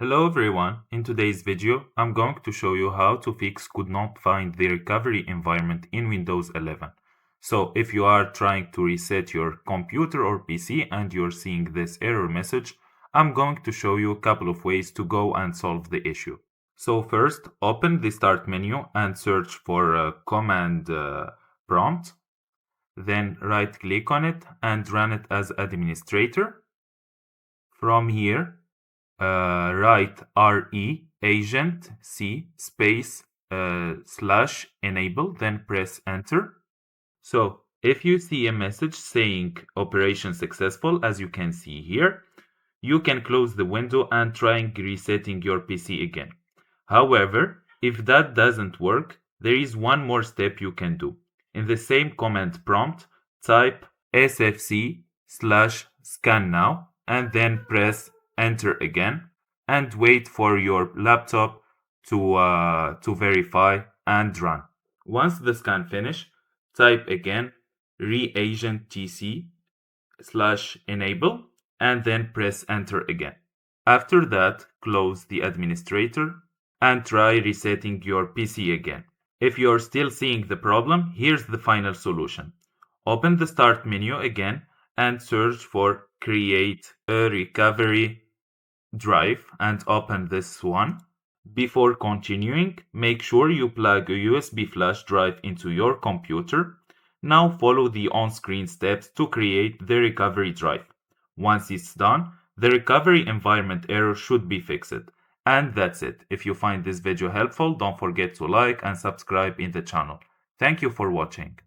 Hello everyone, in today's video I'm going to show you how to fix could not find the recovery environment in Windows 11. So if you are trying to reset your computer or PC and you're seeing this error message, I'm going to show you a couple of ways to go and solve the issue. So first, open the start menu and search for a command prompt. Then right click on it and run it as administrator. From here, write RE agent C space / enable, then press enter. So if you see a message saying operation successful, as you can see here, you can close the window and try resetting your PC again. However, if that doesn't work, there is one more step you can do. In the same command prompt, type sfc/scan now and then press enter again and wait for your laptop to verify and run. Once the scan finish, type again reagent tc/enable and then press enter again. After that, close the administrator and try resetting your PC again. If you're still seeing the problem, here's the final solution. Open the start menu again and search for create a recovery drive and open this one. Before continuing, make sure you plug a USB flash drive into your computer. Now follow the on-screen steps to create the recovery drive. Once it's done, the recovery environment error should be fixed. And that's it. If you find this video helpful, don't forget to like and subscribe in the channel. Thank you for watching.